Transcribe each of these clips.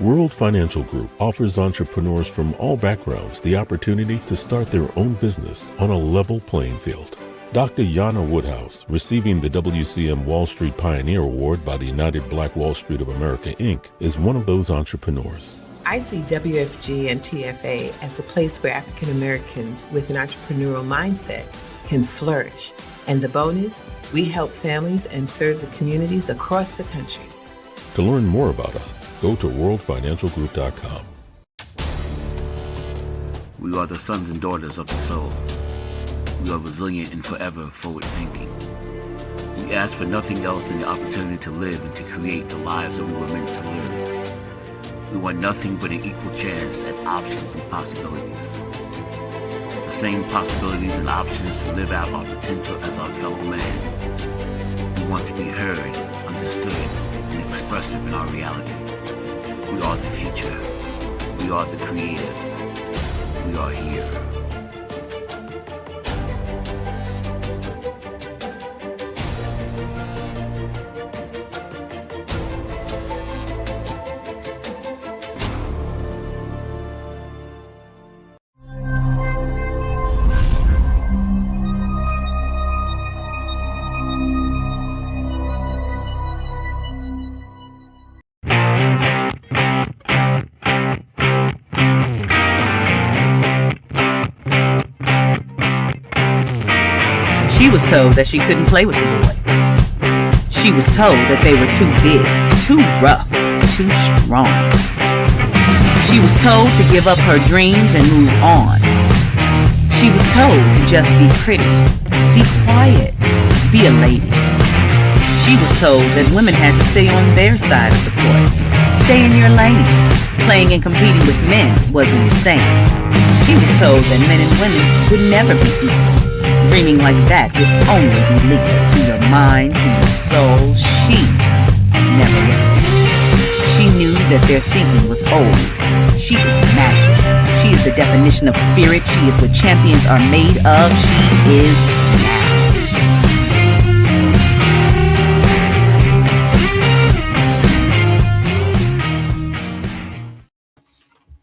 World Financial Group offers entrepreneurs from all backgrounds the opportunity to start their own business on a level playing field. Dr. Jana Woodhouse, receiving the WCM Wall Street Pioneer Award by the United Black Wall Street of America, Inc., is one of those entrepreneurs. I see WFG and TFA as a place where African Americans with an entrepreneurial mindset can flourish. And the bonus, we help families and serve the communities across the country. To learn more about us, go to worldfinancialgroup.com. We are the sons and daughters of the soul. We are resilient and forever forward-thinking. We ask for nothing else than the opportunity to live and to create the lives that we were meant to live. We want nothing but an equal chance at options and possibilities. The same possibilities and options to live out our potential as our fellow man. We want to be heard, understood, and expressive in our reality. We are the future. We are the creative. We are here. She was told that she couldn't play with the boys. She was told that they were too big, too rough, too strong. She was told to give up her dreams and move on. She was told to just be pretty, be quiet, be a lady. She was told that women had to stay on their side of the court, stay in your lane. Playing and competing with men wasn't the same. She was told that men and women would never be equal. Dreaming like that would only be linked to your mind, to your soul. She never listened. She knew that their thinking was old. She is magic. She is the definition of spirit. She is what champions are made of. She is now.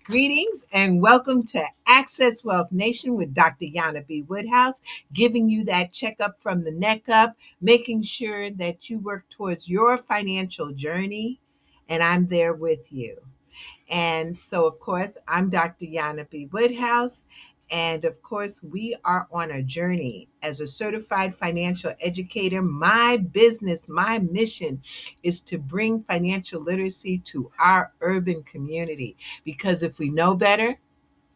Greetings and welcome to Access Wealth Nation with Dr. Jana B. Woodhouse, giving you that checkup from the neck up, making sure that you work towards your financial journey, and I'm there with you. And so, of course, I'm Dr. Jana B. Woodhouse, and of course, we are on a journey as a certified financial educator. My business, my mission is to bring financial literacy to our urban community, because if we know better,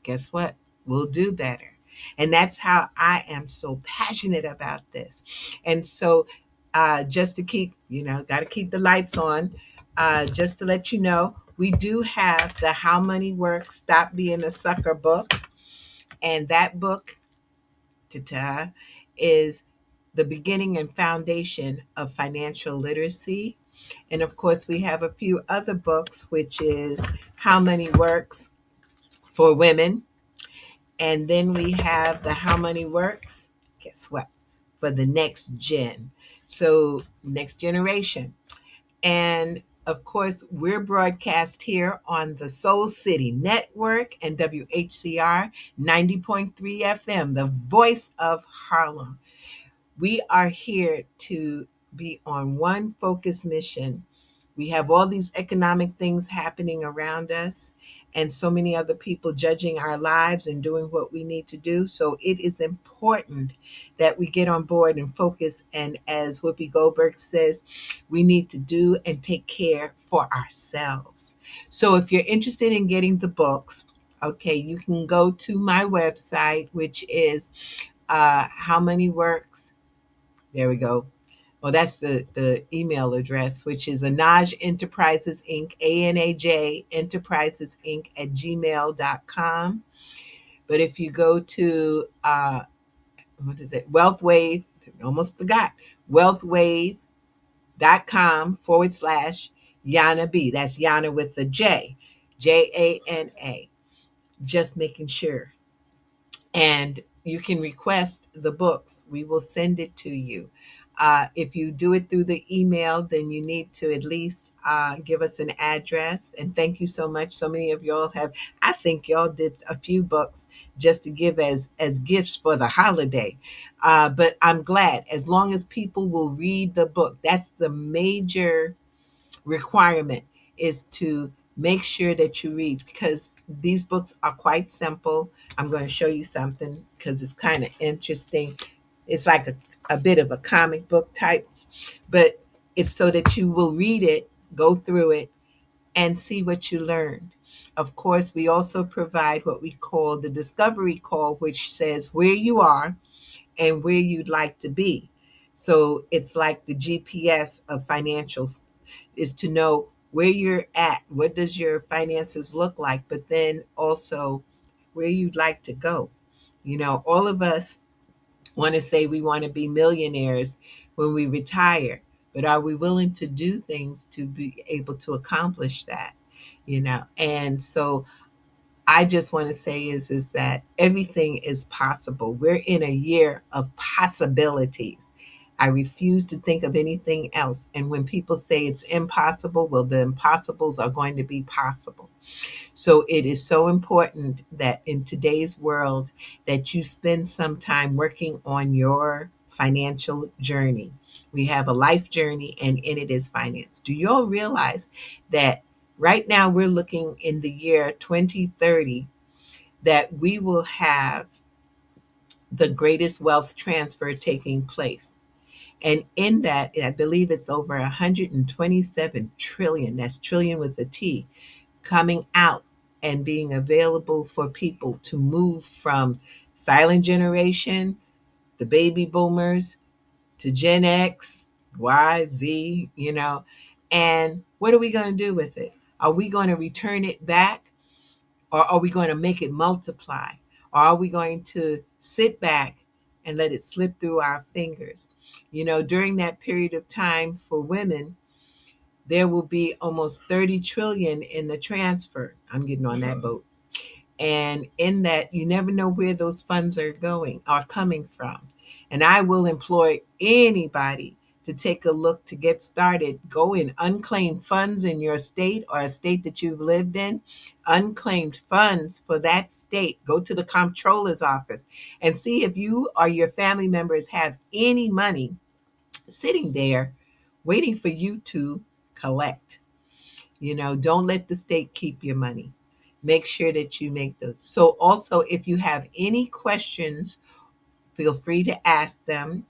guess what? We'll do better. And that's how I am so passionate about this. And so just to keep, got to keep the lights on, just to let you know, we do have the How Money Works, Stop Being a Sucker book. And that book is the beginning and foundation of financial literacy. And of course, we have a few other books, which is How Money Works for Women. And then we have the How Money Works, guess what? For the next gen. So next generation. And of course, we're broadcast here on the Soul City Network and WHCR 90.3 FM, the voice of Harlem. We are here to be on one focused mission. We have all these economic things happening around us and so many other people judging our lives and doing what we need to do. So it is important that we get on board and focus. And as Whoopi Goldberg says, we need to do and take care for ourselves. So if you're interested in getting the books, okay, you can go to my website, which is How Money Works. There we go. Well, that's the email address, which is Anaj Enterprises Inc., ANAJ Enterprises Inc. at gmail.com. But if you go to, Wealth Wave, almost forgot, wealthwave.com/Jana B. That's Jana with a J, Jana. Just making sure. And you can request the books. We will send it to you. If you do it through the email, then you need to at least give us an address. And thank you so much. So many of y'all have, I think y'all did a few books just to give as gifts for the holiday. But I'm glad as long as people will read the book. That's the major requirement, is to make sure that you read, because these books are quite simple. I'm going to show you something because it's kind of interesting. It's like a bit of a comic book type, but it's so that you will read it, go through it, and see what you learned. Of course, we also provide what we call the discovery call, which says where you are and where you'd like to be. So it's like the GPS of financials, is to know where you're at, what does your finances look like, but then also where you'd like to go. All of us want to say we want to be millionaires when we retire, but are we willing to do things to be able to accomplish that? And so I just want to say is that everything is possible. We're in a year of possibilities. I refuse to think of anything else. And when people say it's impossible, well, the impossibles are going to be possible. So it is so important that in today's world that you spend some time working on your financial journey. We have a life journey, and in it is finance. Do you all realize that right now we're looking in the year 2030 that we will have the greatest wealth transfer taking place? And in that, I believe it's over 127 trillion, that's trillion with a T, coming out and being available for people to move from silent generation, the baby boomers, to Gen X, Y, Z, And what are we going to do with it? Are we going to return it back, or are we going to make it multiply? Or are we going to sit back and let it slip through our fingers? During that period of time for women, there will be almost 30 trillion in the transfer. I'm getting on that boat. And in that, you never know where those funds are coming from. And I will employ anybody to take a look to get started. Go in unclaimed funds in your state or a state that you've lived in, unclaimed funds for that state. Go to the comptroller's office and see if you or your family members have any money sitting there waiting for you to collect. Don't let the state keep your money. Make sure that you make those. So also, if you have any questions, feel free to ask them.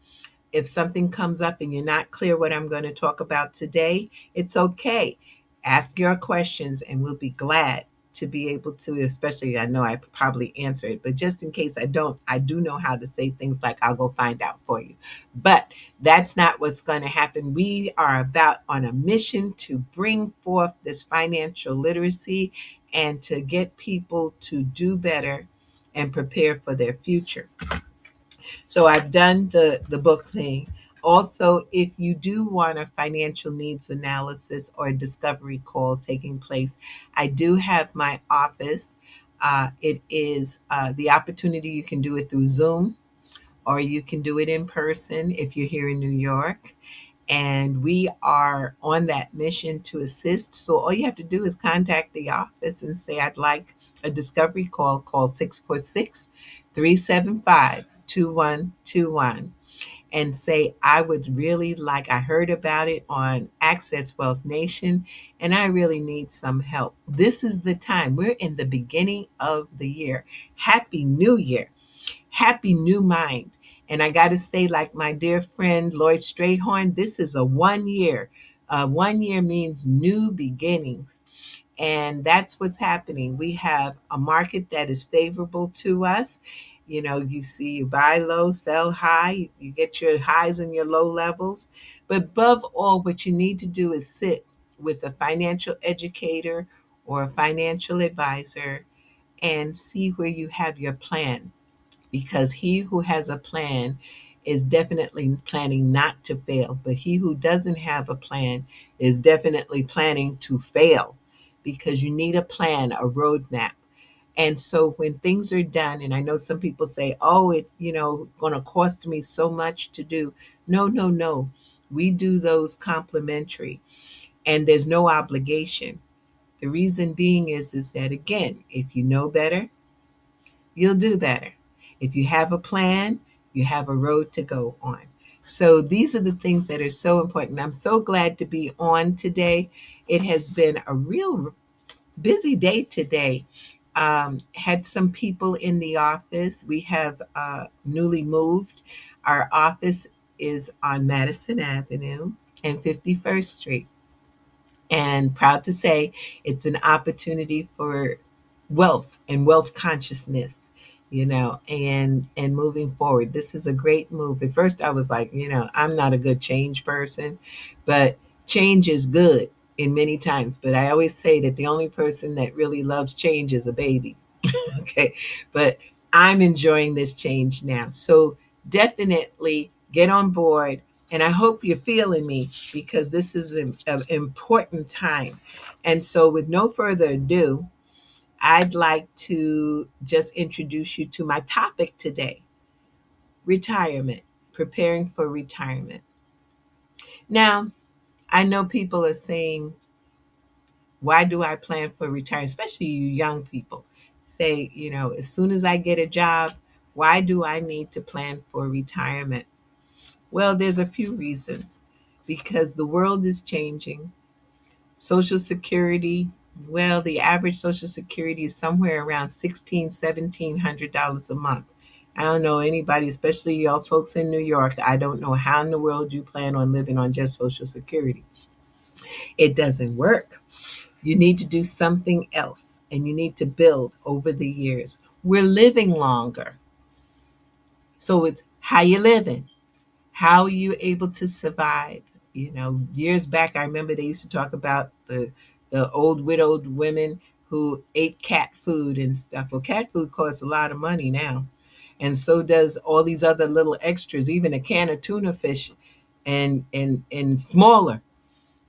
If something comes up and you're not clear what I'm going to talk about today, it's okay. Ask your questions and we'll be glad to be able to, especially I know I probably answer it, but just in case I don't, I do know how to say things like I'll go find out for you. But that's not what's going to happen. We are about on a mission to bring forth this financial literacy and to get people to do better and prepare for their future. So I've done the book thing. Also, if you do want a financial needs analysis or a discovery call taking place, I do have my office. It is the opportunity. You can do it through Zoom or you can do it in person if you're here in New York. And we are on that mission to assist. So all you have to do is contact the office and say, I'd like a discovery call. Call 646-375-2121 and say, I would really like, I heard about it on Access Wealth Nation, and I really need some help. This is the time. We're in the beginning of the year. Happy New Year. Happy new mind. And I got to say, like my dear friend Lloyd Strayhorn, this is a 1 year. 1 year means new beginnings. And that's what's happening. We have a market that is favorable to us. You see, you buy low, sell high, you get your highs and your low levels. But above all, what you need to do is sit with a financial educator or a financial advisor and see where you have your plan, because he who has a plan is definitely planning not to fail, but he who doesn't have a plan is definitely planning to fail, because you need a plan, a roadmap. And so when things are done, and I know some people say, oh, it's going to cost me so much to do. No, no, no. We do those complimentary, and there's no obligation. The reason being is that, again, if you know better, you'll do better. If you have a plan, you have a road to go on. So these are the things that are so important. I'm so glad to be on today. It has been a real busy day today. Had some people in the office. We have newly moved. Our office is on Madison Avenue and 51st Street. And proud to say it's an opportunity for wealth and wealth consciousness, and moving forward. This is a great move. At first I was like, I'm not a good change person, but change is good in many times. But I always say that the only person that really loves change is a baby. Okay. But I'm enjoying this change now. So definitely get on board. And I hope you're feeling me, because this is an important time. And so, with no further ado, I'd like to just introduce you to my topic today: retirement, preparing for retirement. Now, I know people are saying, why do I plan for retirement? Especially you young people say, as soon as I get a job, why do I need to plan for retirement? Well, there's a few reasons. Because the world is changing. Social Security, well, the average Social Security is somewhere around $1,700 a month. I don't know anybody, especially y'all folks in New York. I don't know how in the world you plan on living on just Social Security. It doesn't work. You need to do something else, and you need to build over the years. We're living longer. So it's how you living. How are you able to survive? Years back, I remember they used to talk about the old widowed women who ate cat food and stuff. Well, cat food costs a lot of money now, and so does all these other little extras. Even a can of tuna fish, and smaller.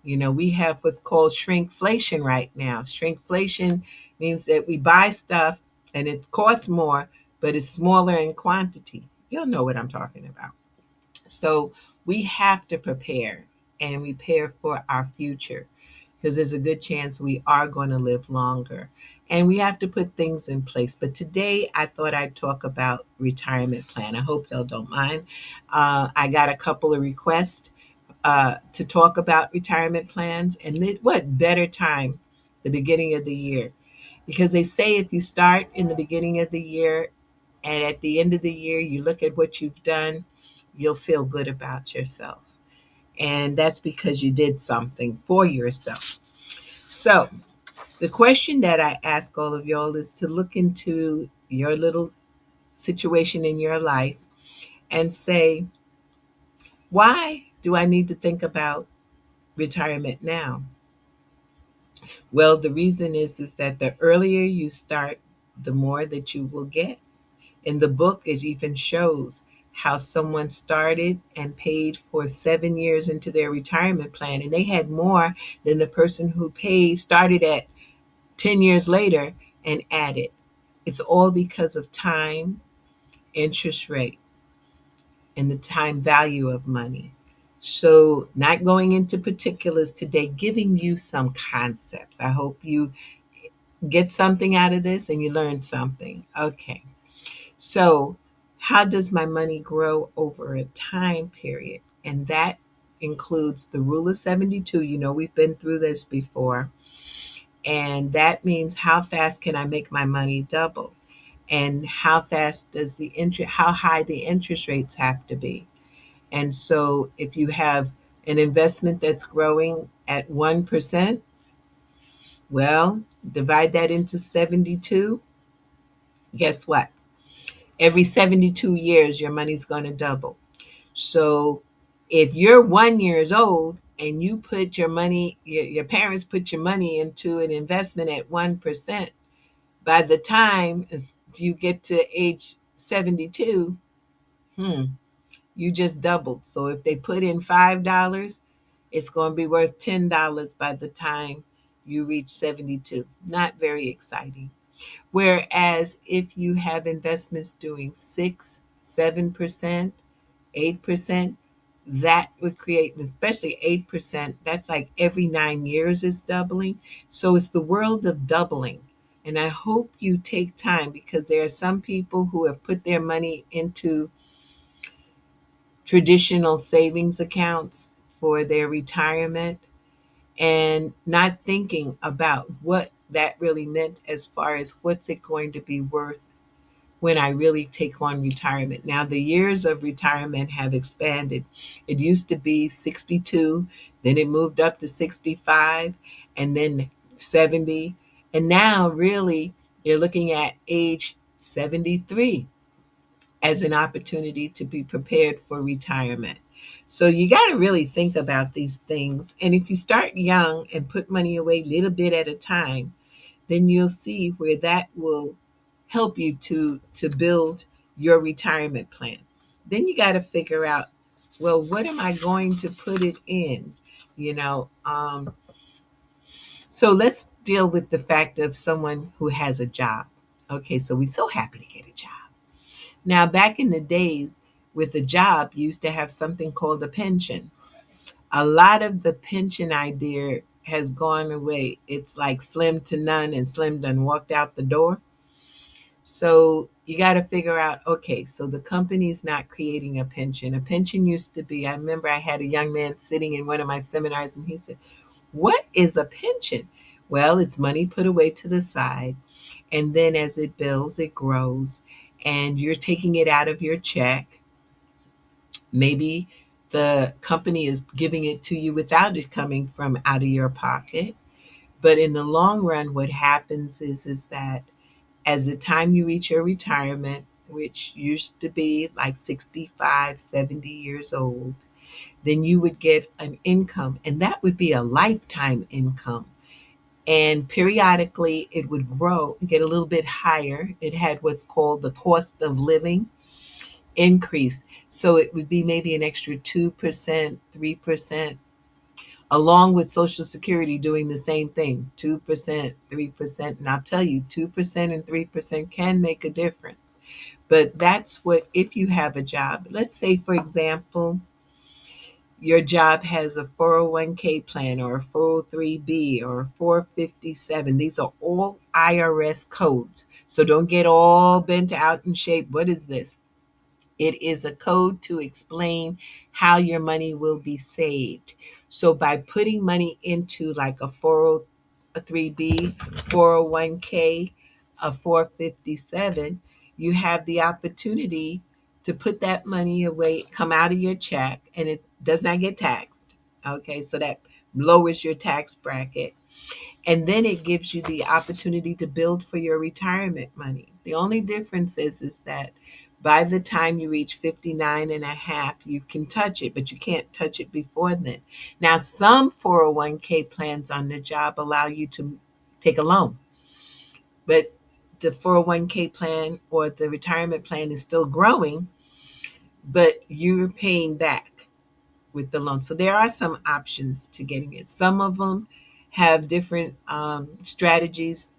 We have what's called shrinkflation right now. Shrinkflation means that we buy stuff and it costs more, but it's smaller in quantity. You'll know what I'm talking about. So we have to prepare and prepare for our future, because there's a good chance we are going to live longer. And we have to put things in place. But today I thought I'd talk about retirement plan. I hope y'all don't mind. I got a couple of requests to talk about retirement plans. And what better time, the beginning of the year? Because they say if you start in the beginning of the year and at the end of the year, you look at what you've done, you'll feel good about yourself. And that's because you did something for yourself. So, the question that I ask all of y'all is to look into your little situation in your life and say, why do I need to think about retirement now? Well, the reason is that the earlier you start, the more that you will get. In the book, it even shows how someone started and paid for 7 years into their retirement plan, and they had more than the person who started at 10 years later and added. It's all because of time, interest rate, and the time value of money. So, not going into particulars today, giving you some concepts. I hope you get something out of this and you learn something. Okay. So, how does my money grow over a time period? And that includes the rule of 72. We've been through this before. And that means, how fast can I make my money double? And how fast does how high the interest rates have to be? And so if you have an investment that's growing at 1%, well, divide that into 72. Guess what? Every 72 years, your money's going to double. So if you're 1 years old and you put your money, your parents put your money into an investment at 1%, by the time you get to age 72, you just doubled. So if they put in $5, it's going to be worth $10 by the time you reach 72. Not very exciting. Whereas if you have investments doing 6, 7%, 8%, that would create, especially 8%, that's like every 9 years is doubling. So it's the world of doubling. And I hope you take time, because there are some people who have put their money into traditional savings accounts for their retirement and not thinking about what that really meant as far as what's it going to be worth when I really take on retirement. Now, the years of retirement have expanded. It used to be 62, then it moved up to 65, and then 70. And now, really, you're looking at age 73 as an opportunity to be prepared for retirement. So you got to really think about these things. And if you start young and put money away little bit at a time, then you'll see where that will help you to build your retirement plan. Then you got to figure out, well, what am I going to put it in? You know, so let's deal with the fact of someone who has a job. Okay, so we're so happy to get a job. Now, back in the days, with a job, you used to have something called a pension. A lot of the pension idea has gone away. It's like slim to none, and slim done walked out the door. So you got to figure out, okay, so the company's not creating a pension. A pension used to be, I remember I had a young man sitting in one of my seminars and he said, "What is a pension?" Well, it's money put away to the side. And then as it builds, it grows. And you're taking it out of your check. Maybe the company is giving it to you without it coming from out of your pocket. But in the long run, what happens is that as the time you reach your retirement, which used to be like 65, 70 years old, then you would get an income, and that would be a lifetime income. And periodically it would grow, get a little bit higher. It had what's called the cost of living increase. So it would be maybe an extra 2%, 3%, along with Social Security doing the same thing, 2%, 3%. And I'll tell you, 2% and 3% can make a difference. But that's what, if you have a job, let's say, for example, your job has a 401k plan or a 403b or a 457. These are all IRS codes. So don't get all bent out in shape. What is this? It is a code to explain how your money will be saved. So by putting money into like a 403b, 401k, a 457, you have the opportunity to put that money away, come out of your check, and it does not get taxed. Okay, so that lowers your tax bracket. And then it gives you the opportunity to build for your retirement money. The only difference is that by the time you reach 59 and a half, you can touch it, but you can't touch it before then. Now, some 401k plans on the job allow you to take a loan, but the 401k plan or the retirement plan is still growing, but you're paying back with the loan. So there are some options to getting it. Some of them have different strategies.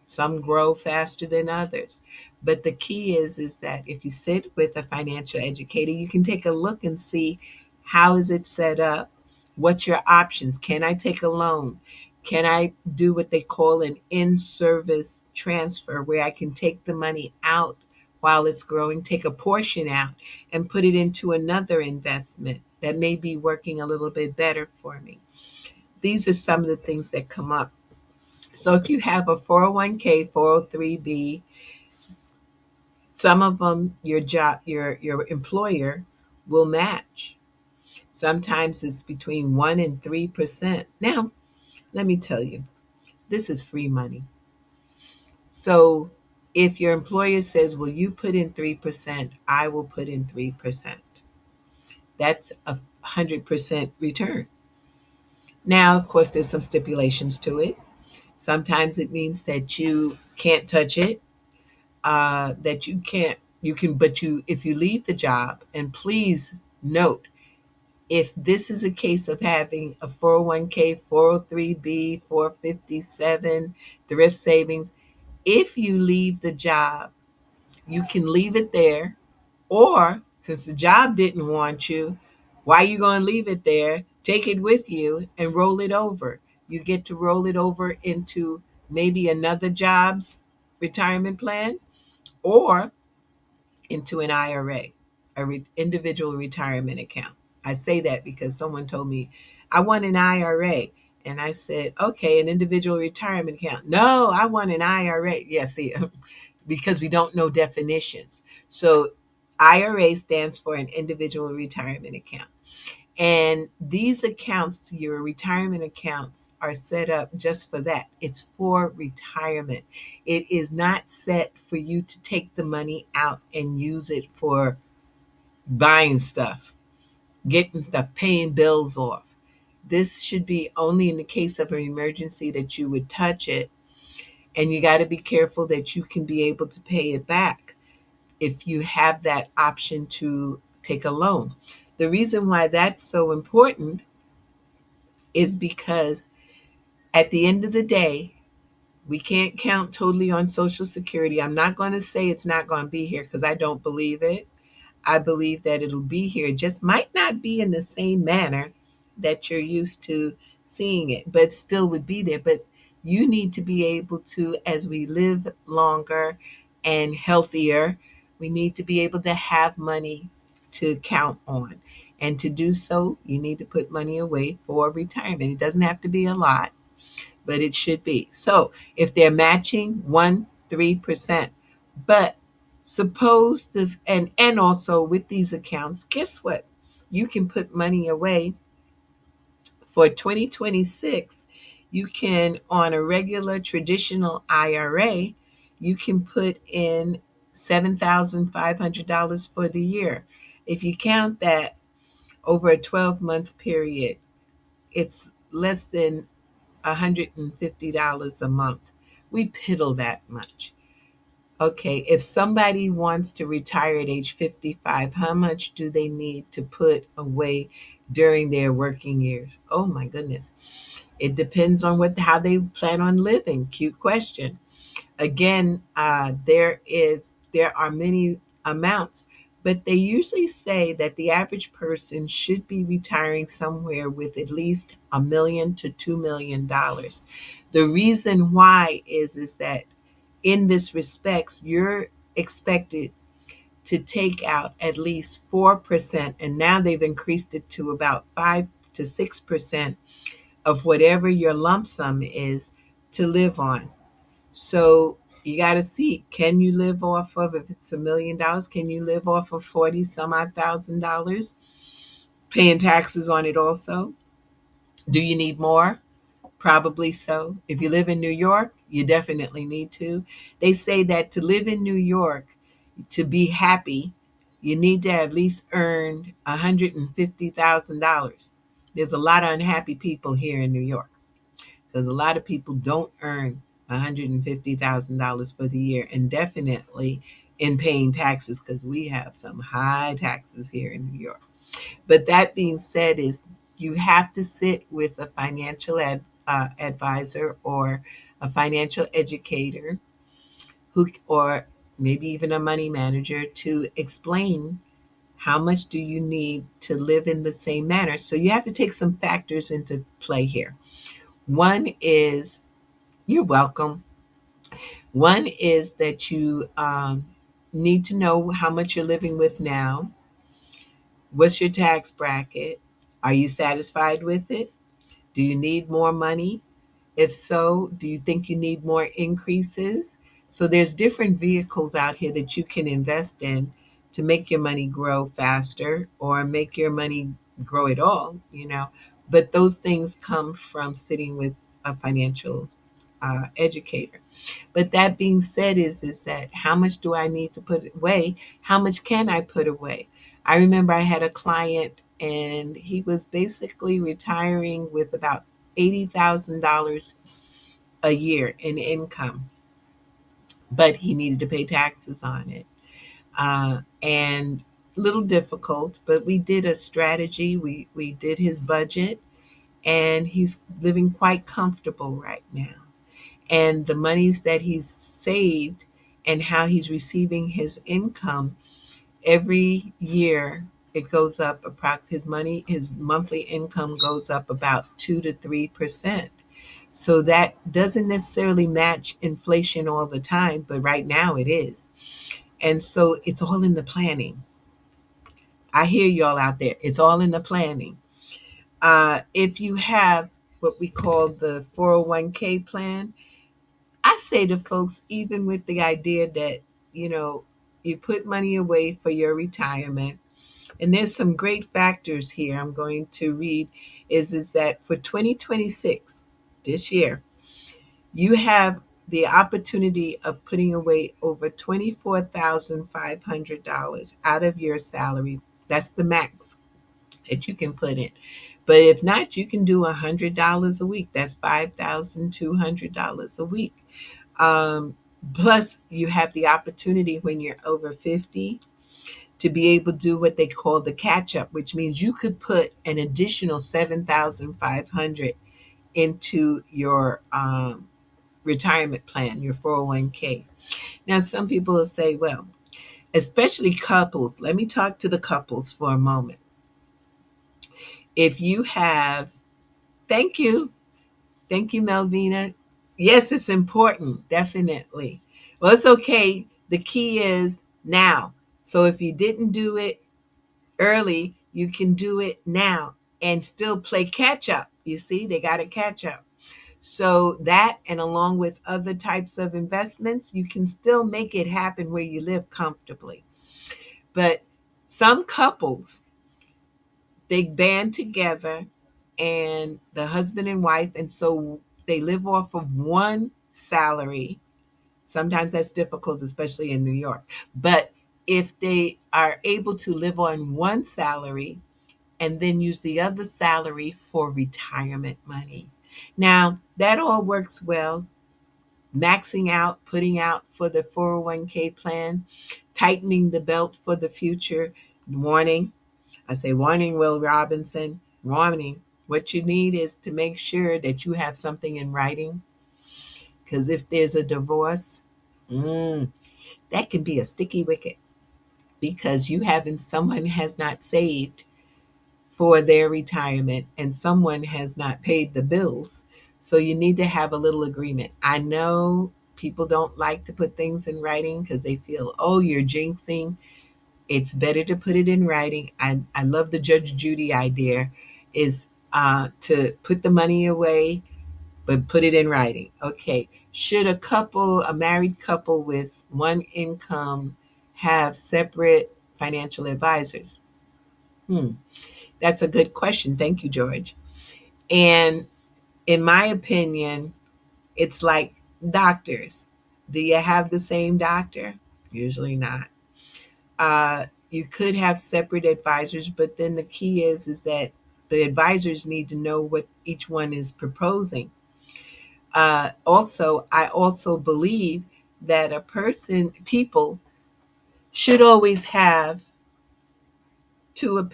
Some grow faster than others. But the key is that if you sit with a financial educator, you can take a look and see, how is it set up? What's your options? Can I take a loan? Can I do what they call an in-service transfer, where I can take the money out while it's growing, take a portion out and put it into another investment that may be working a little bit better for me? These are some of the things that come up. So if you have a 401k, 403b, some of them your employer will match. Sometimes it's between 1 and 3%. Now, let me tell you, this is free money. So if your employer says, "Well, you put in 3%, I will put in 3%." That's a 100% return. Now, of course, there's some stipulations to it. Sometimes it means that you can't touch it, that you can't, you can, but you, if you leave the job, and please note, if this is a case of having a 401k, 403b, 457, thrift savings, if you leave the job, you can leave it there, or since the job didn't want you, Why you going to leave it there? Take it with you and roll it over. You get to roll it over into maybe another job's retirement plan or into an IRA, individual retirement account. I say that because someone told me, I want an IRA. And I said, okay, an individual retirement account. No, I want an IRA. Yeah, see, because we don't know definitions. So IRA stands for an individual retirement account. And these accounts, your retirement accounts, are set up just for that. It's for retirement. It is not set for you to take the money out and use it for buying stuff, getting stuff, paying bills off. This should be only in the case of an emergency that you would touch it. And you got to be careful that you can be able to pay it back if you have that option to take a loan. The reason why that's so important is because at the end of the day, we can't count totally on Social Security. I'm not going to say it's not going to be here because I don't believe it. I believe that it'll be here. It just might not be in the same manner that you're used to seeing it, but still would be there. But you need to be able to, as we live longer and healthier, we need to be able to have money to count on. And to do so, you need to put money away for retirement. It doesn't have to be a lot, but it should be. So if they're matching 3%, but suppose and also with these accounts, guess what? You can put money away for 2026. You can, on a regular traditional IRA, you can put in $7,500 for the year. If you count that over a 12-month period, it's less than $150 a month. We piddle that much. Okay, if somebody wants to retire at age 55, how much do they need to put away during their working years? Oh my goodness. It depends on how they plan on living. Cute question. Again, there are many amounts, but they usually say that the average person should be retiring somewhere with at least $1 million to $2 million. The reason why is that in this respects, you're expected to take out at least 4%, and now they've increased it to about 5 to 6% of whatever your lump sum is to live on. So you got to see, can you live off of, if it's $1 million, can you live off of 40 some odd $1,000, paying taxes on it also? Do you need more? Probably so. If you live in New York, you definitely need to. They say that to live in New York, to be happy, you need to at least earn $150,000. There's a lot of unhappy people here in New York because a lot of people don't earn $150,000 for the year, and definitely in paying taxes because we have some high taxes here in New York. But that being said, is you have to sit with a financial advisor or a financial educator or maybe even a money manager to explain how much do you need to live in the same manner. So you have to take some factors into play here. One is, you're welcome. One is that you need to know how much you're living with now. What's your tax bracket? Are you satisfied with it? Do you need more money? If so, do you think you need more increases? So there's different vehicles out here that you can invest in to make your money grow faster or make your money grow at all. But those things come from sitting with a financial educator. But that being said, is that how much do I need to put away? How much can I put away? I remember I had a client and he was basically retiring with about $80,000 a year in income, but he needed to pay taxes on it. And a little difficult, but we did a strategy. We did his budget, and he's living quite comfortable right now. And the monies that he's saved and how he's receiving his income every year it goes up his monthly income goes up about 2 to 3%. So that doesn't necessarily match inflation all the time, but right now it is. And so it's all in the planning. I hear y'all out there. It's all in the planning. If you have what we call the 401k plan, I say to folks, even with the idea that, you know, you put money away for your retirement, and there's some great factors here I'm going to read, is that for 2026, this year, you have the opportunity of putting away over $24,500 out of your salary. That's the max that you can put in. But if not, you can do $100 a week. That's $5,200 a week. Um, Plus, you have the opportunity when you're over 50 to be able to do what they call the catch up, which means you could put an additional 7,500 into your retirement plan, your 401k. Now, some people will say, well, especially couples, let me talk to the couples for a moment. If you have, thank you, thank you, Melvina. Yes, it's important, definitely. Well, it's okay. The key is now. So if you didn't do it early, you can do it now and still play catch up. You see, they got to catch up. So that, and along with other types of investments, you can still make it happen where you live comfortably. But some couples, they band together, and the husband and wife, and so they live off of one salary. Sometimes that's difficult, especially in New York. But if they are able to live on one salary and then use the other salary for retirement money. Now, that all works well. Maxing out, putting out for the 401k plan, tightening the belt for the future. Warning, I say warning, Will Robinson, warning. What you need is to make sure that you have something in writing, because if there's a divorce, that can be a sticky wicket, because someone has not saved for their retirement and someone has not paid the bills. So you need to have a little agreement. I know people don't like to put things in writing because they feel, oh, you're jinxing. It's better to put it in writing. I love the Judge Judy idea, is to put the money away, but put it in writing. Okay. Should a married couple with one income, have separate financial advisors? Hmm. That's a good question. Thank you, George. And in my opinion, it's like doctors. Do you have the same doctor? Usually not. You could have separate advisors, but then the key is that the advisors need to know what each one is proposing. I also believe that people should always have two or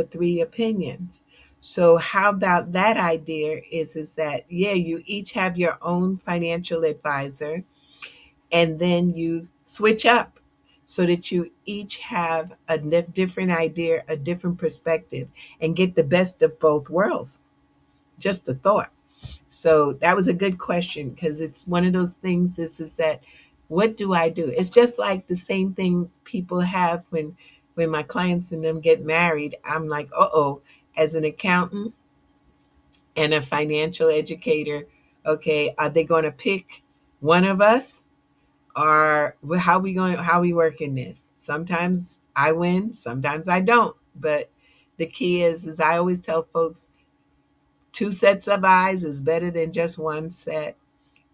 three opinions. So how about that idea is that, yeah, you each have your own financial advisor, and then you switch up so that you each have a different idea, a different perspective, and get the best of both worlds. Just a thought. So that was a good question, because it's one of those things, is that, what do I do? It's just like the same thing people have when my clients and them get married. I'm like, uh-oh, as an accountant and a financial educator, okay, are they going to pick one of us, or how are we working this? Sometimes I win, sometimes I don't. But the key is I always tell folks, two sets of eyes is better than just one set,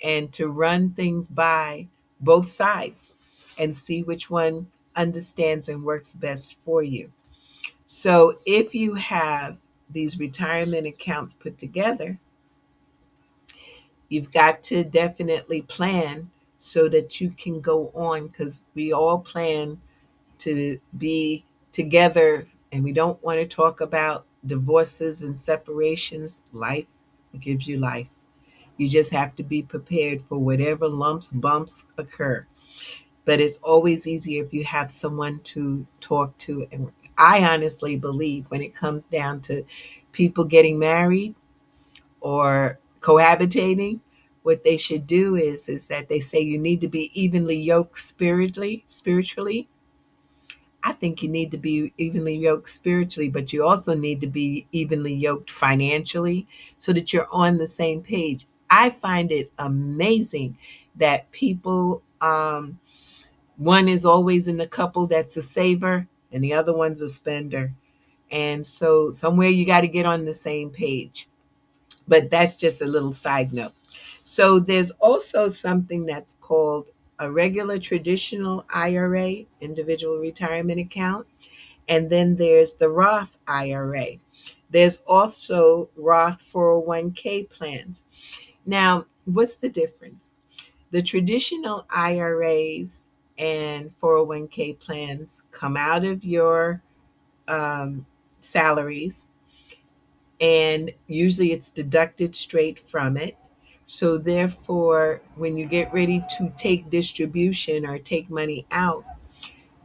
and to run things by both sides and see which one understands and works best for you. So if you have these retirement accounts put together, you've got to definitely plan so that you can go on, because we all plan to be together, and we don't want to talk about divorces and separations. Life gives you life. You just have to be prepared for whatever lumps, bumps occur. But it's always easier if you have someone to talk to. And I honestly believe when it comes down to people getting married or cohabitating, what they should do is that they say you need to be evenly yoked spiritually. I think you need to be evenly yoked spiritually, but you also need to be evenly yoked financially so that you're on the same page. I find it amazing that people, one is always in the couple that's a saver and the other one's a spender. And so somewhere you got to get on the same page. But that's just a little side note. So there's also something that's called a regular traditional IRA, individual retirement account. And then there's the Roth IRA. There's also Roth 401k plans. Now, what's the difference? The traditional IRAs and 401k plans come out of your salaries, and usually it's deducted straight from it. So, therefore, when you get ready to take distribution or take money out,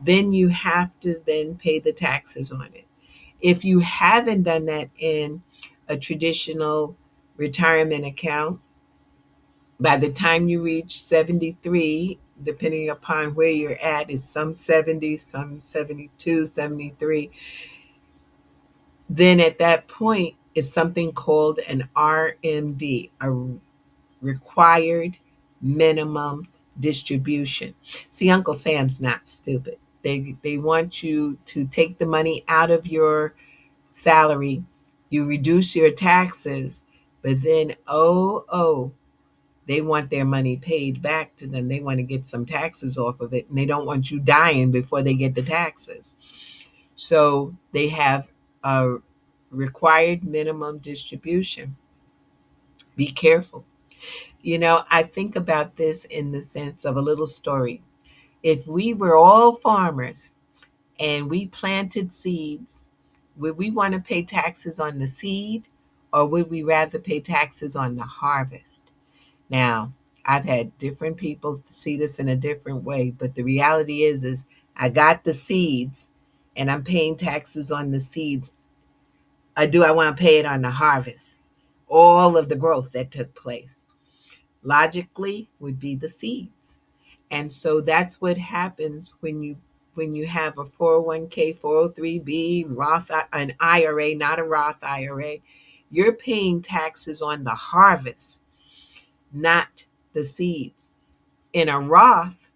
then you have to then pay the taxes on it. If you haven't done that in a traditional retirement account, by the time you reach 73, depending upon where you're at, is some 70, some 72, 73. Then at that point, it's something called an RMD, a required minimum distribution. See, Uncle Sam's not stupid. They want you to take the money out of your salary, you reduce your taxes, but then they want their money paid back to them. They want to get some taxes off of it, and they don't want you dying before they get the taxes. So they have a required minimum distribution. Be careful. I think about this in the sense of a little story. If we were all farmers and we planted seeds, would we want to pay taxes on the seed, or would we rather pay taxes on the harvest? Now, I've had different people see this in a different way, but the reality is I got the seeds and I'm paying taxes on the seeds. Or do I want to pay it on the harvest? All of the growth that took place. Logically would be the seeds. And so that's what happens when you have a 401k, 403b, Roth, an IRA, not a Roth IRA. You're paying taxes on the harvest, not the seeds. In a Roth,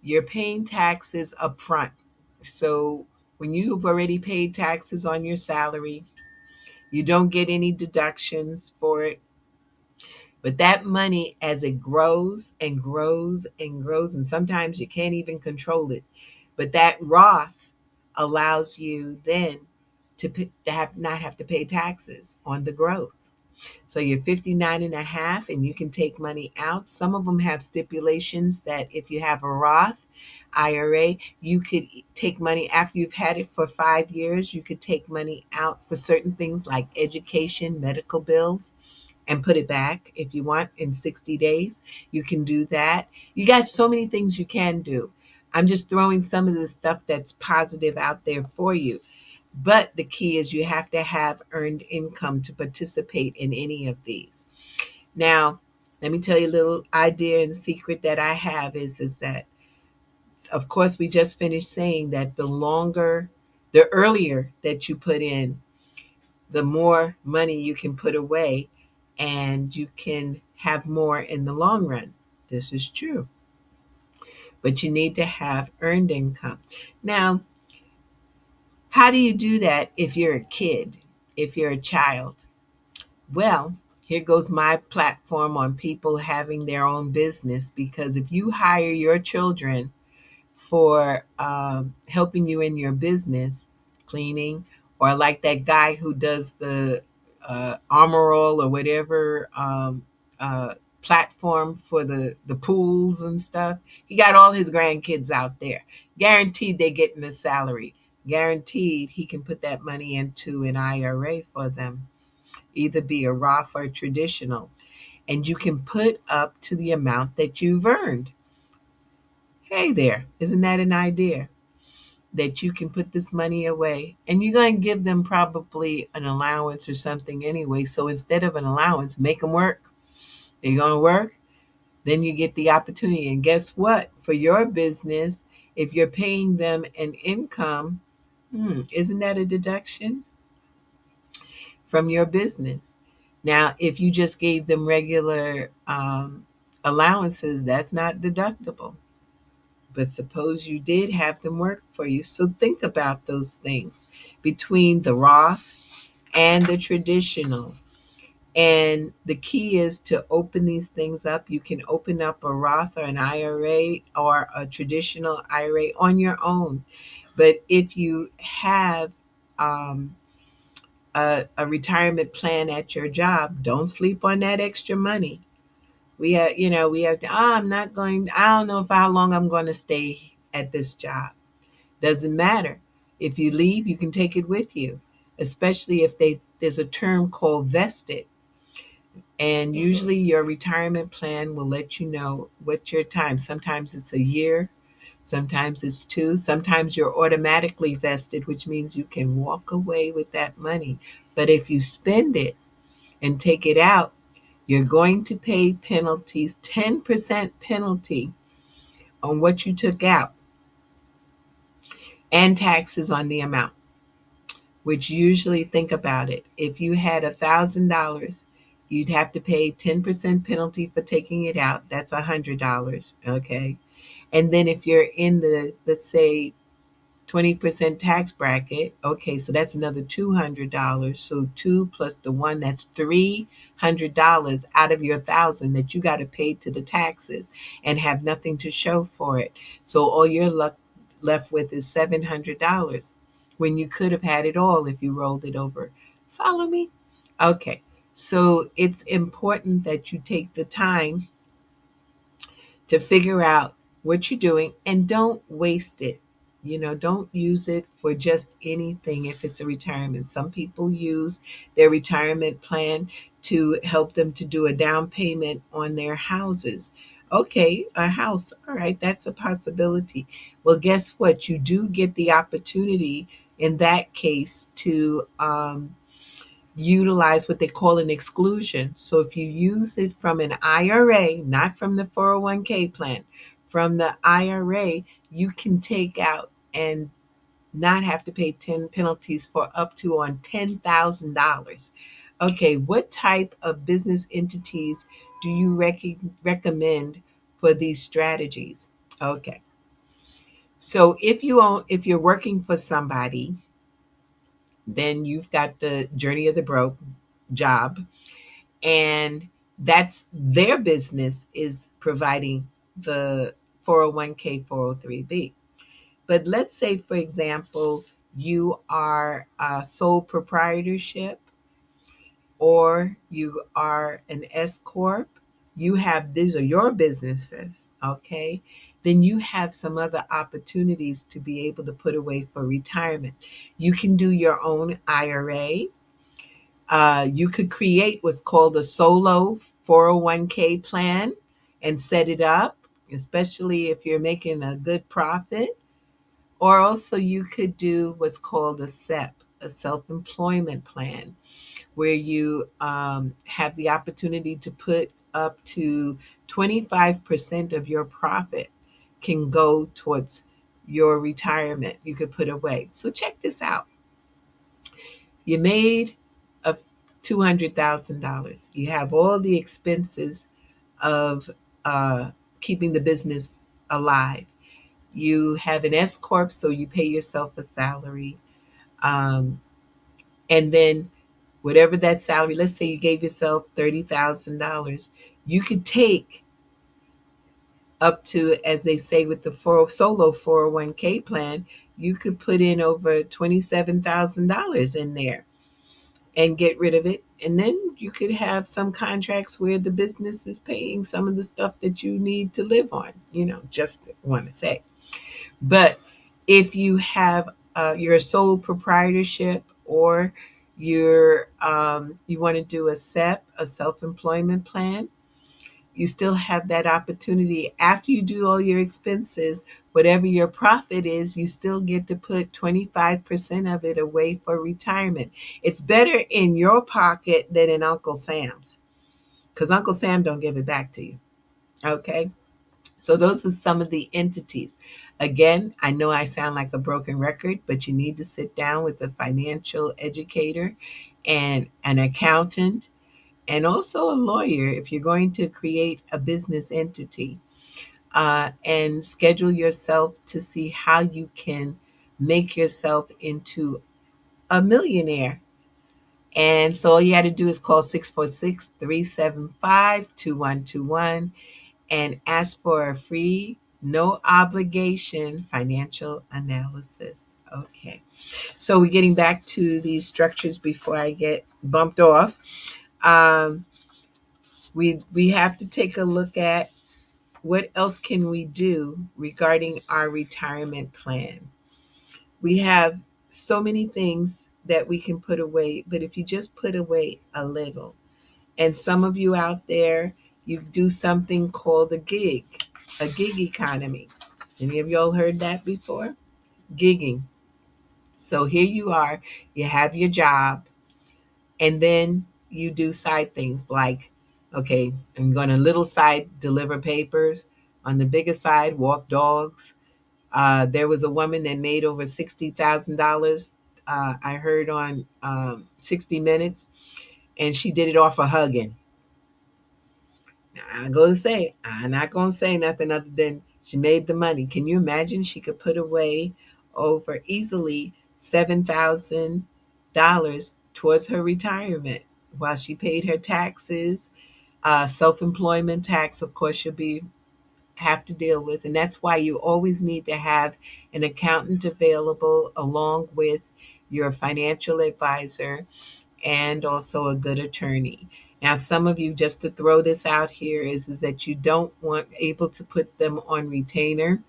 you're paying taxes up front. So when you've already paid taxes on your salary, you don't get any deductions for it. But that money, as it grows and grows and grows, and sometimes you can't even control it, but that Roth allows you then to not have to pay taxes on the growth. So you're 59 and a half and you can take money out. Some of them have stipulations that if you have a Roth IRA, you could take money after you've had it for 5 years. You could take money out for certain things like education, medical bills, and put it back if you want in 60 days. You can do that. You got so many things you can do. I'm just throwing some of the stuff that's positive out there for you. But the key is you have to have earned income to participate in any of these. Now, let me tell you a little idea and secret that I have is that, of course, we just finished saying that the earlier that you put in, the more money you can put away and you can have more in the long run. This is true. But you need to have earned income. Now, how do you do that if you're a kid, if you're a child? Well, here goes my platform on people having their own business, because if you hire your children for helping you in your business, cleaning, or like that guy who does the Armor All or whatever platform for the pools and stuff. He got all his grandkids out there. Guaranteed they getting a salary. Guaranteed he can put that money into an IRA for them, either be a Roth or traditional. And you can put up to the amount that you've earned. Hey there, isn't that an idea? that you can put this money away, and you're going to give them probably an allowance or something anyway. So instead of an allowance, make them work. They're going to work. Then you get the opportunity. And guess what? For your business, if you're paying them an income, isn't that a deduction from your business? Now, if you just gave them regular allowances, that's not deductible. But suppose you did have them work for you. So think about those things between the Roth and the traditional. And the key is to open these things up. You can open up a Roth or an IRA or a traditional IRA on your own. But if you have a retirement plan at your job, don't sleep on that extra money. We have to, I'm not going, I don't know if how long I'm going to stay at this job. Doesn't matter. If you leave, you can take it with you, especially if there's a term called vested. And usually your retirement plan will let you know what your time. Sometimes it's a year, sometimes it's two, sometimes you're automatically vested, which means you can walk away with that money. But if you spend it and take it out, you're going to pay penalties, 10% penalty on what you took out, and taxes on the amount, which usually, think about it. If you had $1,000, you'd have to pay 10% penalty for taking it out. That's $100. Okay. And then if you're in the, let's say, 20% tax bracket, okay, so that's another $200. So two plus the one, that's $300 out of your 1,000 that you got to pay to the taxes and have nothing to show for it. So all you're left with is $700 when you could have had it all if you rolled it over. Follow me? Okay. So it's important that you take the time to figure out what you're doing and don't waste it. Don't use it for just anything if it's a retirement. Some people use their retirement plan to help them to do a down payment on their houses. Okay, a house. All right, that's a possibility. Well, guess what? You do get the opportunity in that case to utilize what they call an exclusion. So if you use it from an IRA, not from the 401k plan, from the IRA, you can take out and not have to pay 10 penalties for up to on $10,000. Okay, what type of business entities do you recommend for these strategies? Okay. So if you're working for somebody, then you've got the journey of the broke job, and that's their business is providing the 401k 403b. But let's say, for example, you are a sole proprietorship or you are an S corp. You have, these are your businesses. Okay, then you have some other opportunities to be able to put away for retirement. You can do your own IRA. You could create what's called a solo 401k plan and set it up, especially if you're making a good profit. Or also, you could do what's called a SEP, a self employment plan, where you have the opportunity to put up to 25% of your profit can go towards your retirement. You could put away. So, check this out. You made a $200,000. You have all the expenses of keeping the business alive. You have an S corp, so you pay yourself a salary, um, and then whatever that salary. Let's say you gave yourself $30,000. You could take up to, as they say with the solo 401k plan, you could put in over $27,000 in there and get rid of it. And then you could have some contracts where the business is paying some of the stuff that you need to live on, just want to say. But if you have your sole proprietorship, or you want to do a SEP, a self-employment plan, you still have that opportunity after you do all your expenses. Whatever your profit is, you still get to put 25% of it away for retirement. It's better in your pocket than in Uncle Sam's, because Uncle Sam don't give it back to you. Okay? So those are some of the entities. Again, I know I sound like a broken record, but you need to sit down with a financial educator and an accountant and also a lawyer if you're going to create a business entity, and schedule yourself to see how you can make yourself into a millionaire. And so all you had to do is call 646-375-2121 and ask for a free, no obligation financial analysis. Okay. So we're getting back to these structures before I get bumped off. Um, we have to take a look at what else can we do regarding our retirement plan. We have so many things that we can put away, but if you just put away a little, and some of you out there, you do something called a gig economy. Any of y'all heard that before? Gigging. So here you are, you have your job, and then you do side things like, okay, I'm going to little side deliver papers. On the bigger side, walk dogs. There was a woman that made over $60,000. I heard on 60 Minutes, and she did it off of hugging. I'm going to say, I'm not going to say nothing other than she made the money. Can you imagine she could put away over easily $7,000 towards her retirement while she paid her taxes, self-employment tax, of course, she'll be have to deal with. And that's why you always need to have an accountant available along with your financial advisor and also a good attorney. Now, some of you, just to throw this out here, is that you don't want able to put them on retainer,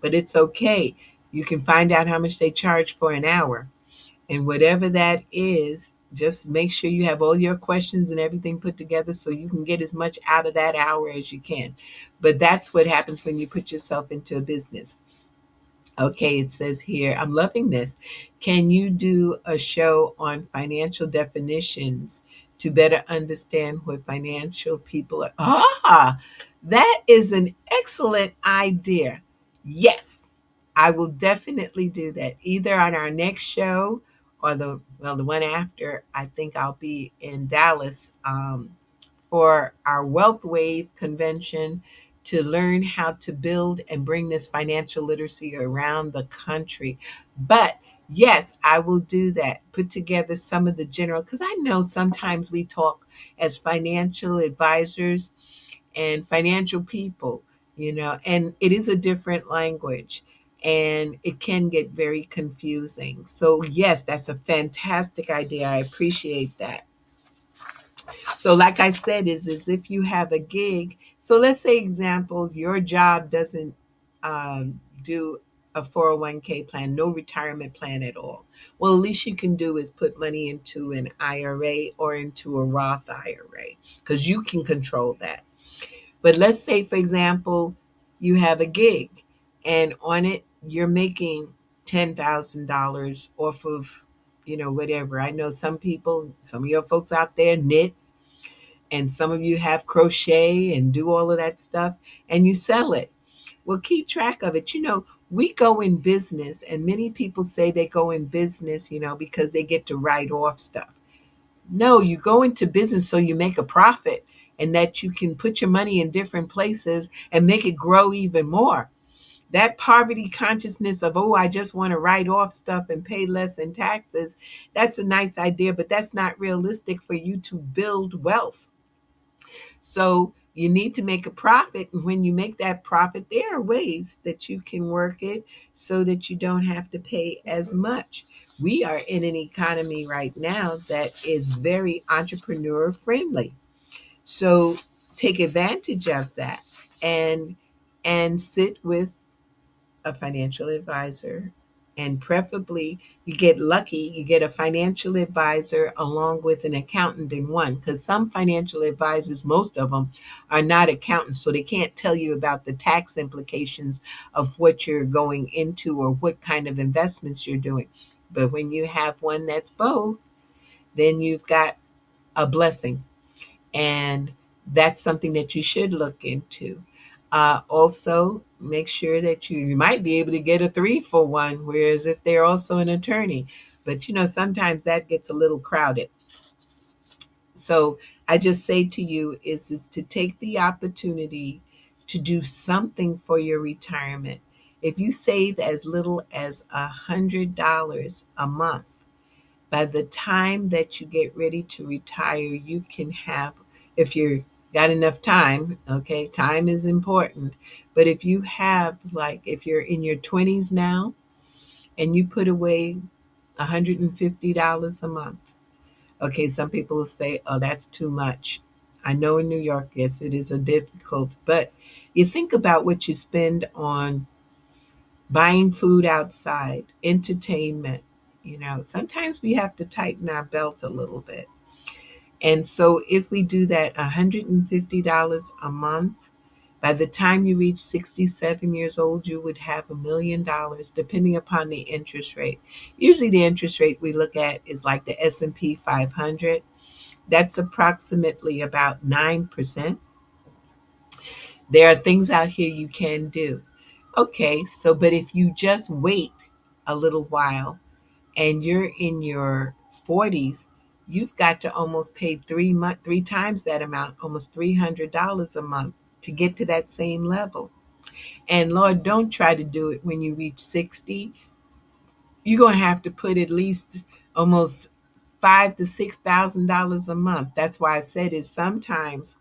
but it's okay. You can find out how much they charge for an hour. And whatever that is, just make sure you have all your questions and everything put together so you can get as much out of that hour as you can. But that's what happens when you put yourself into a business. Okay, it says here, I'm loving this. Can you do a show on financial definitions to better understand what financial people are? Ah, that is an excellent idea. Yes, I will definitely do that either on our next show or the one after. I think I'll be in Dallas for our Wealth Wave convention to learn how to build and bring this financial literacy around the country. But yes, I will do that. Put together some of the general, because I know sometimes we talk as financial advisors and financial people, and it is a different language and it can get very confusing. So, yes, that's a fantastic idea. I appreciate that. So, like I said, is if you have a gig. So, let's say, example, your job doesn't do a 401k plan, no retirement plan at all. Well, at least you can do is put money into an IRA or into a Roth IRA because you can control that. But let's say, for example, you have a gig and on it you're making $10,000 off of, whatever. I know some people, some of your folks out there knit, and some of you have crochet and do all of that stuff and you sell it. Well, keep track of it. We go in business, and many people say they go in business, because they get to write off stuff. No, you go into business so you make a profit and that you can put your money in different places and make it grow even more. That poverty consciousness of, oh, I just want to write off stuff and pay less in taxes, that's a nice idea, but that's not realistic for you to build wealth. So you need to make a profit. And when you make that profit, there are ways that you can work it so that you don't have to pay as much. We are in an economy right now that is very entrepreneur friendly. So take advantage of that and sit with a financial advisor And preferably, you get lucky, you get a financial advisor along with an accountant in one, because some financial advisors, most of them, are not accountants, so they can't tell you about the tax implications of what you're going into or what kind of investments you're doing. But when you have one that's both, then you've got a blessing. And that's something that you should look into. Also, make sure that you might be able to get a 3-for-1, whereas if they're also an attorney. But sometimes that gets a little crowded. So I just say to you is to take the opportunity to do something for your retirement. If you save as little as $100 a month, by the time that you get ready to retire, you can have, if you're got enough time, okay, time is important. But if you have, like, if you're in your 20s now and you put away $150 a month, okay, some people will say, oh, that's too much. I know in New York, yes, it is a difficult, but you think about what you spend on buying food outside, entertainment. Sometimes we have to tighten our belt a little bit. And so if we do that $150 a month, by the time you reach 67 years old, you would have $1 million, depending upon the interest rate. Usually the interest rate we look at is like the S&P 500. That's approximately about 9%. There are things out here you can do. Okay, so but if you just wait a little while and you're in your 40s, you've got to almost pay three times that amount, almost $300 a month to get to that same level. And Lord, don't try to do it when you reach 60. You're gonna have to put at least almost $5,000 to $6,000 a month. That's why I said is sometimes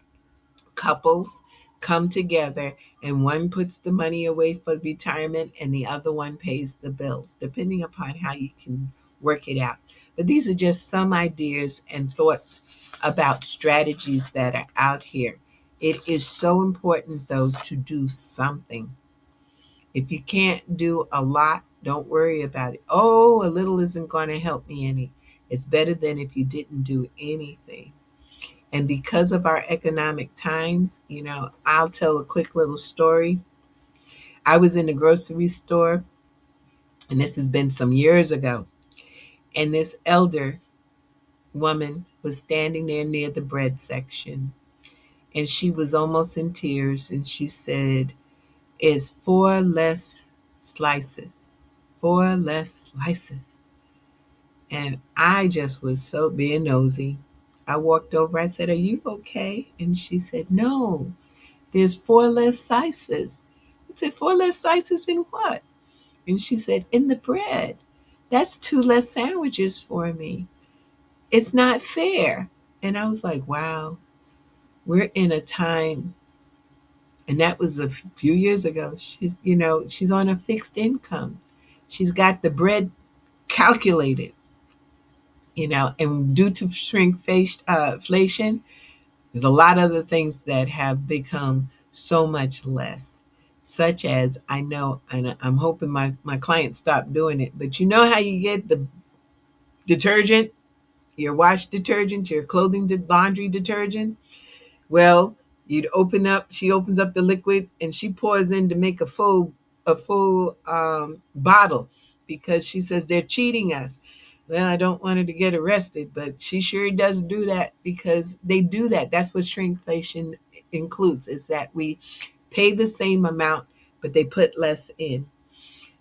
couples come together and one puts the money away for retirement and the other one pays the bills, depending upon how you can work it out. But these are just some ideas and thoughts about strategies that are out here. It is so important, though, to do something. If you can't do a lot, don't worry about it. Oh, a little isn't going to help me any. It's better than if you didn't do anything. And because of our economic times, I'll tell a quick little story. I was in the grocery store, and this has been some years ago, and this elder woman was standing there near the bread section, and she was almost in tears, and she said, "It's four less slices, four less slices." And I just was so being nosy. I walked over, I said, "Are you okay?" And she said, "No. There's four less slices." I said, "Four less slices in what?" And she said, "In the bread. That's two less sandwiches for me. It's not fair." And I was like, wow, we're in a time, and that was a few years ago. She's on a fixed income. She's got the bread calculated, and due to inflation, there's a lot of other things that have become so much less, such as I know, and I'm hoping my clients stop doing it, but you know how you get the detergent, your wash detergent, your laundry detergent? Well, she opens up the liquid and she pours in to make a full bottle because she says they're cheating us. Well, I don't want her to get arrested, but she sure does do that because they do that. That's what shrinkflation includes, is that we pay the same amount, but they put less in.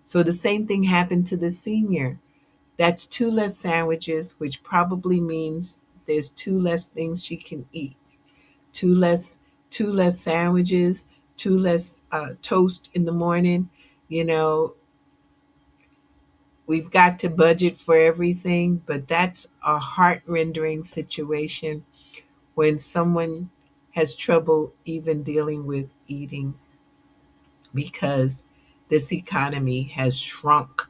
So the same thing happened to the senior. That's two less sandwiches, which probably means there's two less things she can eat. Two less, two less sandwiches, two less toast in the morning. You know, we've got to budget for everything, but that's a heart-rending situation when someone has trouble even dealing with eating because this economy has shrunk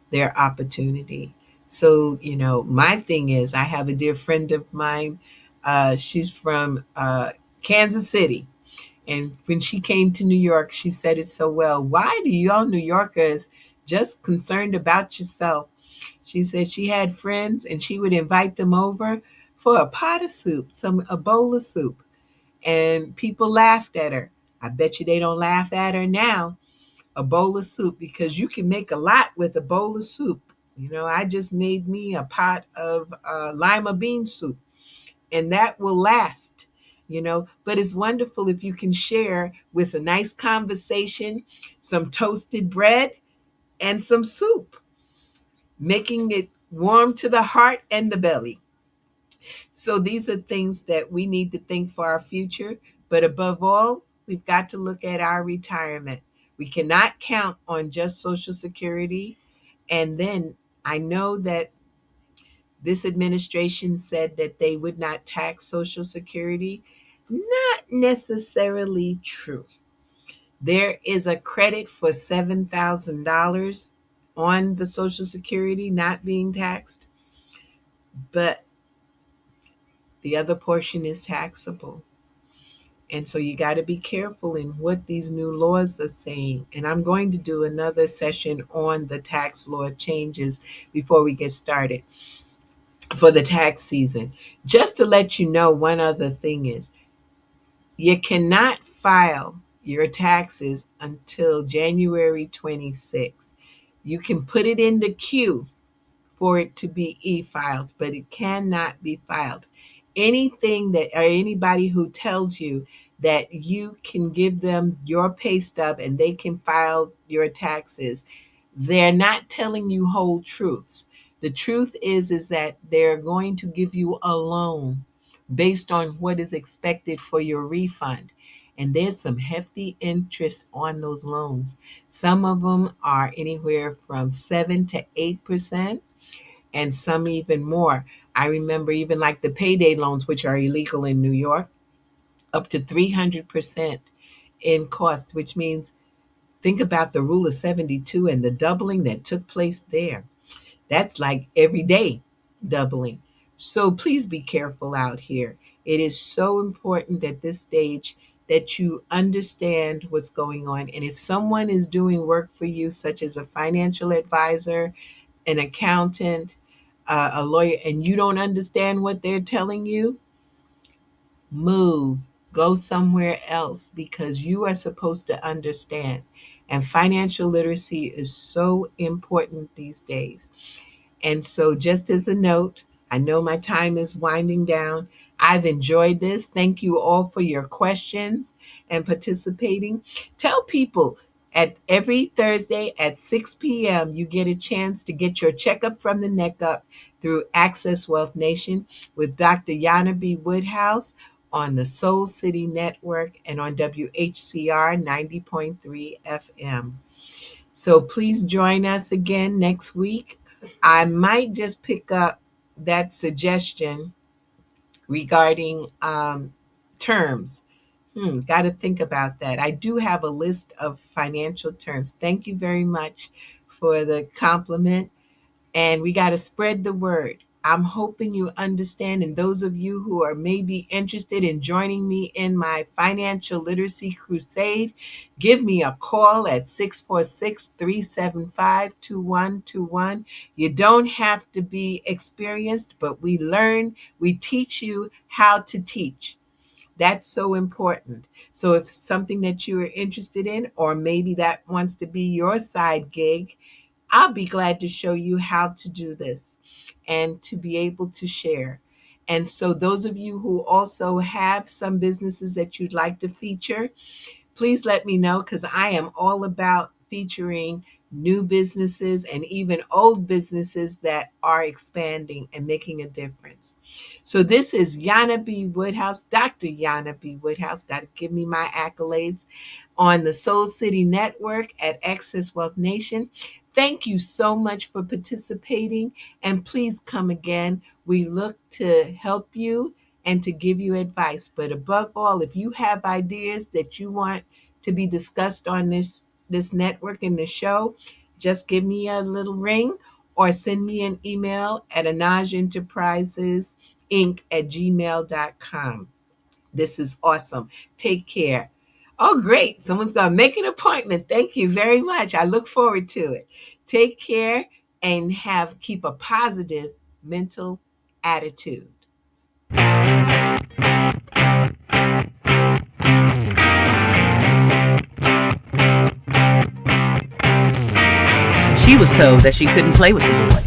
their opportunity. So, my thing is, I have a dear friend of mine. She's from Kansas City. And when she came to New York, she said it so well. Why do y'all New Yorkers just concerned about yourself. She said she had friends and she would invite them over for a pot of soup, a bowl of soup, and people laughed at her. I bet you they don't laugh at her now. A bowl of soup, because you can make a lot with a bowl of soup. I just made me a pot of lima bean soup, and that will last. But it's wonderful if you can share with a nice conversation, some toasted bread, and some soup, making it warm to the heart and the belly. So these are things that we need to think for our future. But above all, we've got to look at our retirement. We cannot count on just Social Security. And then I know that this administration said that they would not tax Social Security. Not necessarily true. There is a credit for $7,000 on the Social Security not being taxed, but the other portion is taxable. And so you got to be careful in what these new laws are saying. And I'm going to do another session on the tax law changes before we get started for the tax season. Just to let you know, one other thing is you cannot file your taxes until January 26th. You can put it in the queue for it to be e-filed, but it cannot be filed. Anything that, or anybody who tells you that you can give them your pay stub and they can file your taxes, they're not telling you whole truths. The truth is that they're going to give you a loan based on what is expected for your refund. And there's some hefty interest on those loans. Some of them are anywhere from 7 to 8%, and some even more. I remember even like the payday loans, which are illegal in New York, up to 300% in cost, which means think about the rule of 72 and the doubling that took place there. That's like every day doubling. So please be careful out here. It is so important at this stage that you understand what's going on. And if someone is doing work for you, such as a financial advisor, an accountant, a lawyer, and you don't understand what they're telling you, move, go somewhere else, because you are supposed to understand. And financial literacy is so important these days. And so, just as a note, I know my time is winding down. I've enjoyed this. Thank you all for your questions and participating. Tell people at every Thursday at 6 p.m., you get a chance to get your checkup from the neck up through Access Wealth Nation with Dr. Jana B. Woodhouse on the Soul City Network and on WHCR 90.3 FM. So please join us again next week. I might just pick up that suggestion regarding terms. Got to think about that. I do have a list of financial terms. Thank you very much for the compliment. And we got to spread the word. I'm hoping you understand. And those of you who are maybe interested in joining me in my financial literacy crusade, give me a call at 646-375-2121. You don't have to be experienced, but we teach you how to teach. That's so important. So if something that you are interested in, or maybe that wants to be your side gig, I'll be glad to show you how to do this and to be able to share. And so those of you who also have some businesses that you'd like to feature, please let me know, because I am all about featuring new businesses and even old businesses that are expanding and making a difference. So this is Jana B. Woodhouse, Dr. Jana B. Woodhouse. Got to give me my accolades on the Soul City Network at Access Wealth Nation. Thank you so much for participating, and please come again. We look to help you and to give you advice. But above all, if you have ideas that you want to be discussed on this network and the show, just give me a little ring or send me an email at anagenterprisesinc@gmail.com. This is awesome. Take care. Oh, great. Someone's going to make an appointment. Thank you very much. I look forward to it. Take care and keep a positive mental attitude. She was told that she couldn't play with the boys.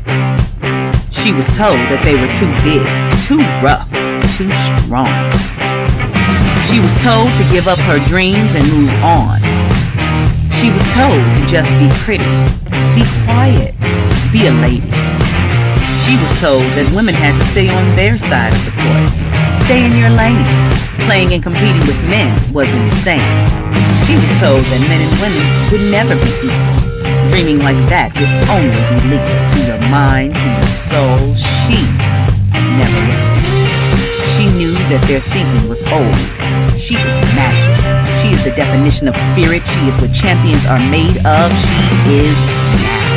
She was told that they were too big, too rough, too strong. She was told to give up her dreams and move on. She was told to just be pretty, be quiet, be a lady. She was told that women had to stay on their side of the court, stay in your lane. Playing and competing with men was insane. She was told that men and women would never be equal. Dreaming like that would only be lethal to your mind, to your soul. She never listened. She knew that their thinking was old. She was magic. She is the definition of spirit. She is what champions are made of. She is magic.